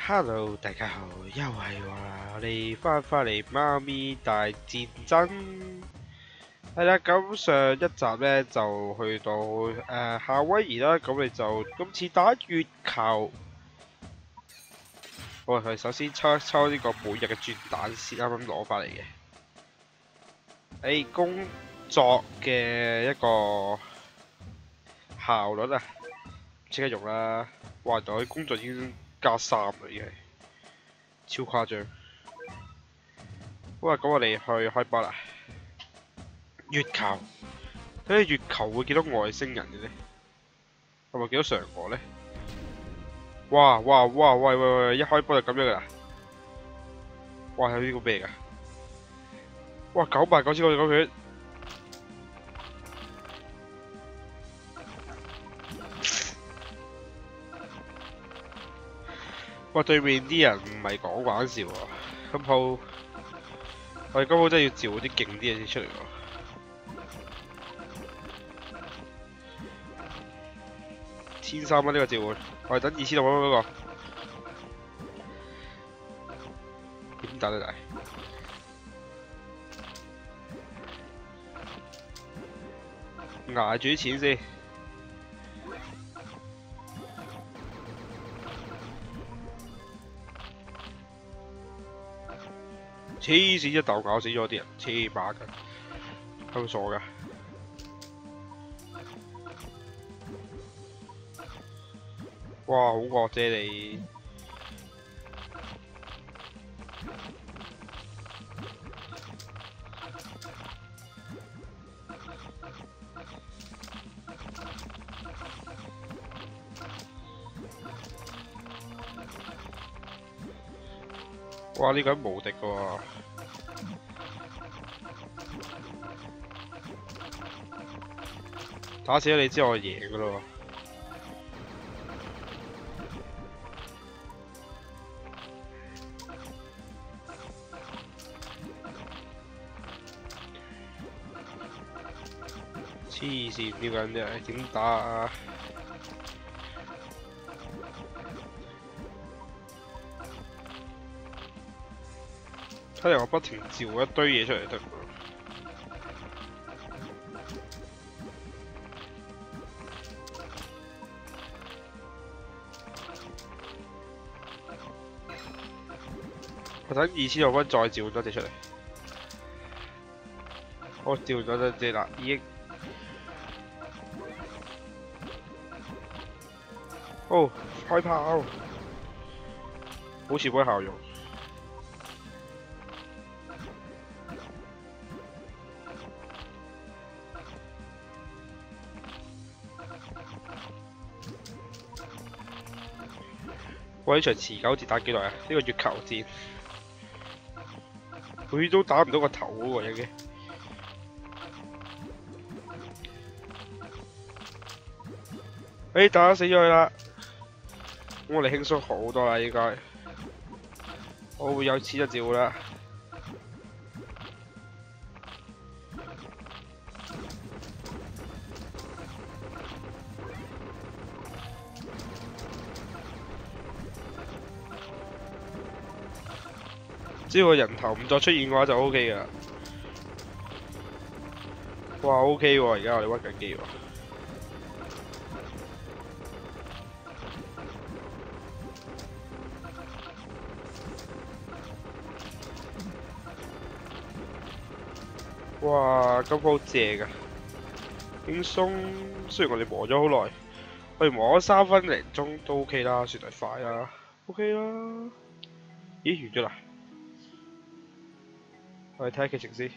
Hello，大家好，又係我啦，我哋翻嚟貓咪大戰爭。係啦，咁上一集呢，就去到夏威夷啦，咁你就今次打月球。我哋首先抽一抽呢個每日嘅鑽蛋先，啱啱攞翻嚟嘅。工作嘅一個效率啊，即刻用啦！哇，原來工作已經加3啦，已經係超誇張。好啊，咁我哋去開波啦。月球，睇下月球會見到外星人嘅咧，係咪見到嫦娥咧？哇哇哇！喂喂喂！一開波就咁樣噶啦！哇，係呢個咩嚟噶？哇，99,900個血！哇，對面啲人唔係講玩笑喎，今鋪我哋今鋪真係要召啲勁啲嘅先出嚟喎。1300蚊呢個召喚，我哋等2600蚊嗰個。點打得大？捱住啲錢先。黐線一啖咬死咗啲人，黐孖筋，係咪傻㗎？哇，好惡啫你！哇！呢個人無敵㗎喎，打死咗你之後我贏㗎咯喎！黐線呢個人真係點打啊？睇嚟我不停召一堆嘢出嚟得。我等2600蚊再召多隻出嚟。我召咗隻啦，已經。哦，開炮！好似冇效用。喂，呢場持久戰打幾耐啊？呢個月球戰，佢都打唔到個頭喎，已經。打死咗佢啦！咁我哋輕鬆好多啦，應該。我會有錢就照啦。只要個人頭唔再出現嘅話就 O K 噶。哇 O K 喎，而家我哋屈緊機喎。哇，今鋪正啊，輕鬆。雖然我哋磨咗好耐，我哋磨咗3分零鐘都 O K 啦，算係快啦 ，O K 啦。咦，完咗啦？我哋睇下劇情先。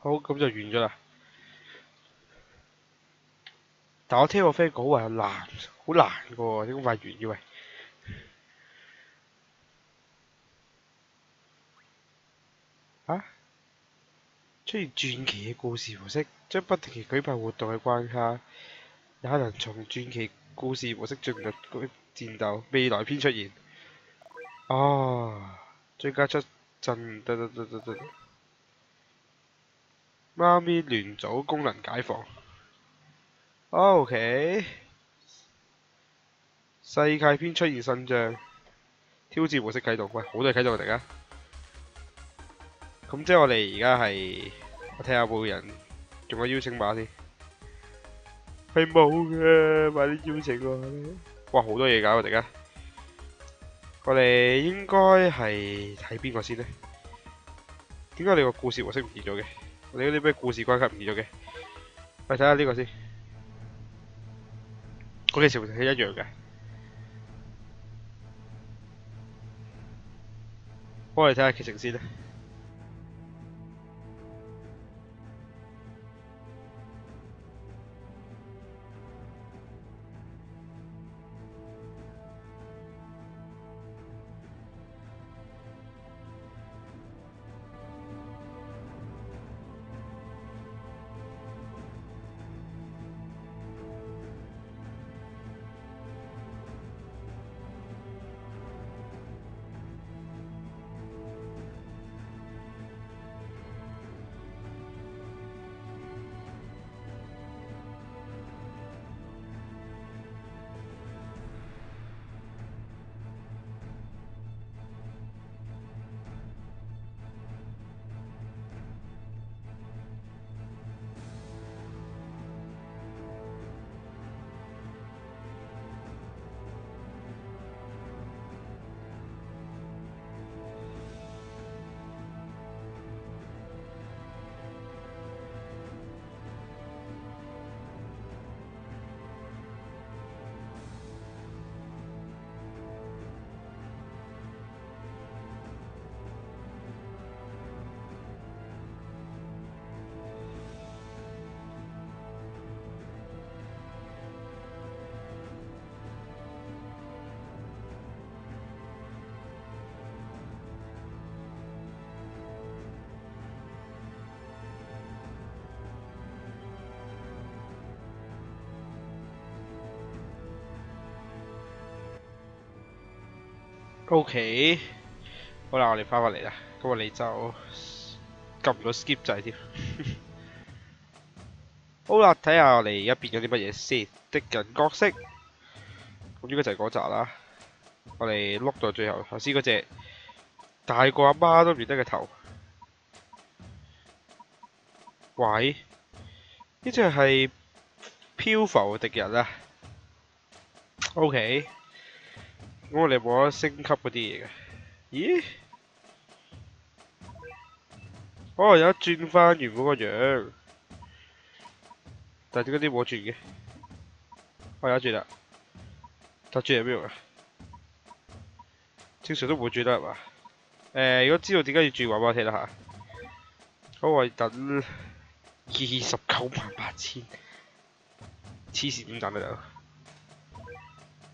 好，咁就完咗啦。但我聽我 friend 講話難，好難嘅喎，點解快完嘅喂？啊！出現傳奇嘅故事模式，將不定期舉辦活動嘅關卡，也能從傳奇故事模式進入戰鬥。未來篇出現。哦，追加出陣，得。媽咪聯組功能解放。OK。世界篇出現新章，挑戰模式啟動。喂，好多嘢啟動嚟㗎。咁即係我哋而家係，我睇下有冇人仲有邀請碼先。係冇嘅，快啲邀請我。哇，好多嘢搞我哋而家。我哋應該係睇邊個先呢？點解你個故事模式唔見咗嘅？我哋嗰啲咩故事關卡唔見咗嘅？我哋睇下呢個先。嗰幾條係一樣嘅。我哋睇下劇情先啦。OK，好啦，我哋翻返嚟啦。咁我哋就撳唔到 skip 掣添。好啦，睇下我哋而家變咗啲乜嘢先。敵人角色，咁應該就係嗰集啦。我哋碌到最後，頭先嗰隻大過阿媽都唔認得嘅頭。喂，呢隻係漂浮敵人啊。OK，咁我哋冇得升級嗰啲嘢嘅。咦？哦，有得轉翻原本個樣，但係點解啲冇轉嘅？我有得轉啦，但轉係咩用啊？正常都冇轉得係嘛？如果知道點解要轉，話俾我聽啦嚇。好，我等298000，黐線點等得到？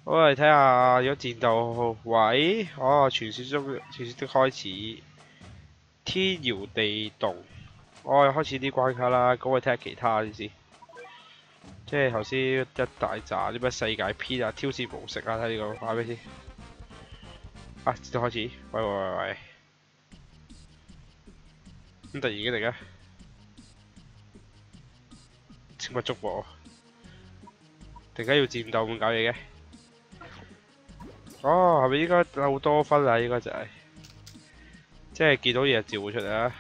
好，嚟睇下如果戰鬥位，哦，傳説的開始，天搖地動，我又開始啲關卡啦。咁我睇下其他啲先，即係頭先一大扎啲咩世界篇啊、挑戰模式啊，睇呢個話俾先。啊，戰鬥開始，喂，咁突然嘅嚟嘅，請勿捉我，突然間要戰鬥咁搞嘢嘅？哦，係咪應該好多分啊？應該就係，即係見到嘢就召喚出嚟啦。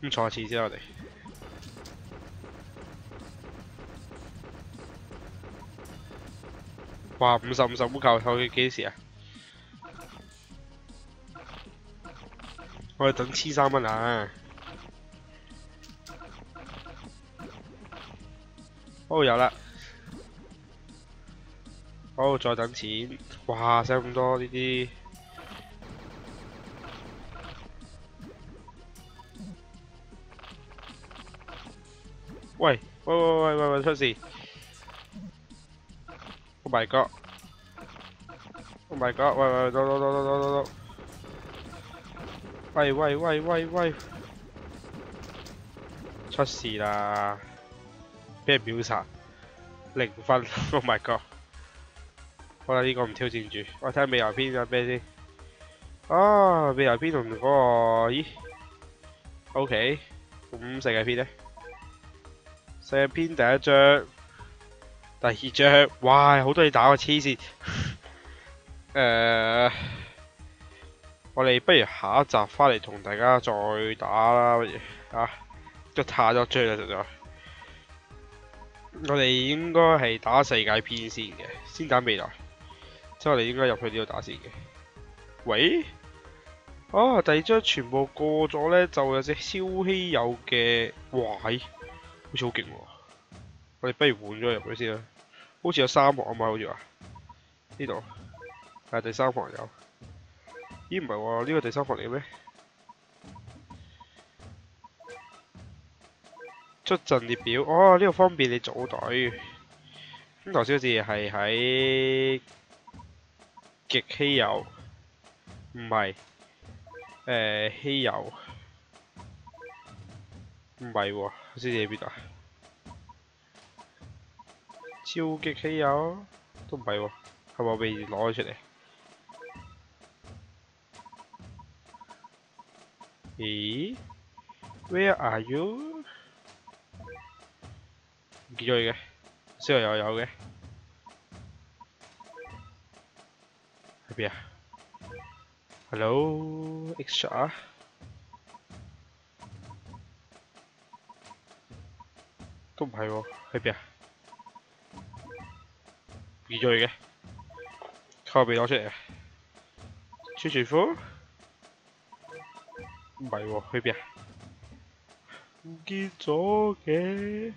咁坐次先我哋。哇，50烏扣幾時啊？我哋等3蚊啊！好，有啦。好，再等錢。哇，使咁多呢啲。喂出事 ！Oh my god！Oh my god！喂，喂，出事啦！俾人秒殺，0分！Oh my god！好啦，呢個唔挑戰住，我睇下未來篇有咩先。啊，未來篇同嗰個，咦 ？OK，咁世界篇呢？世界篇第一章、第二章，哇，好多嘢打啊，黐線！我哋不如下一集翻嚟同大家再打啦，不如啊，都太多章啦，實在。我哋應該係打世界篇先嘅，先打未來。即係我哋應該入去呢度打先嘅。喂？啊，第二章全部過咗呢，就有隻超稀有嘅怪，好似好勁喎。我哋不如換咗入去先啦。好似有3行啊嘛，好似話呢度係第3行有。咦，唔係喎，呢個第3行嚟嘅咩？出陣列表，哦，呢個方便你組隊。咁頭先好似係喺極稀有，唔係稀有，唔係喎，好似喺邊度啊？超級稀有都唔係喎，係咪我未攞咗出嚟？咦 ？Where are you？ 唔見咗佢嘅，之後又有嘅，喺邊啊 ？Hello，extra， 都唔係喎，喺邊啊？唔見咗佢嘅，佢未攞出嚟啊？穿住褲？唔係喎，去邊啊？唔見咗嘅，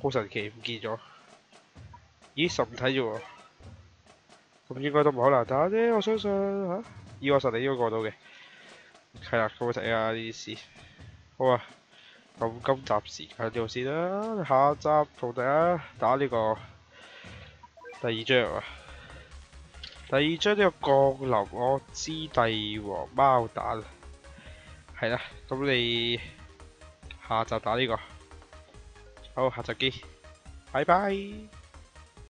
好神奇，唔見咗。咦，實體啫喎，咁應該都唔可能打啫，我相信嚇。以我實力應該過到嘅。係啦，咁我睇下呢啲事。好啊，咁今集時間呢度先啦，下集同大家打呢個第二章啊。第二章呢個降臨我之帝王貓蛋，係啦，咁你下集打呢個，好，下集見，拜拜。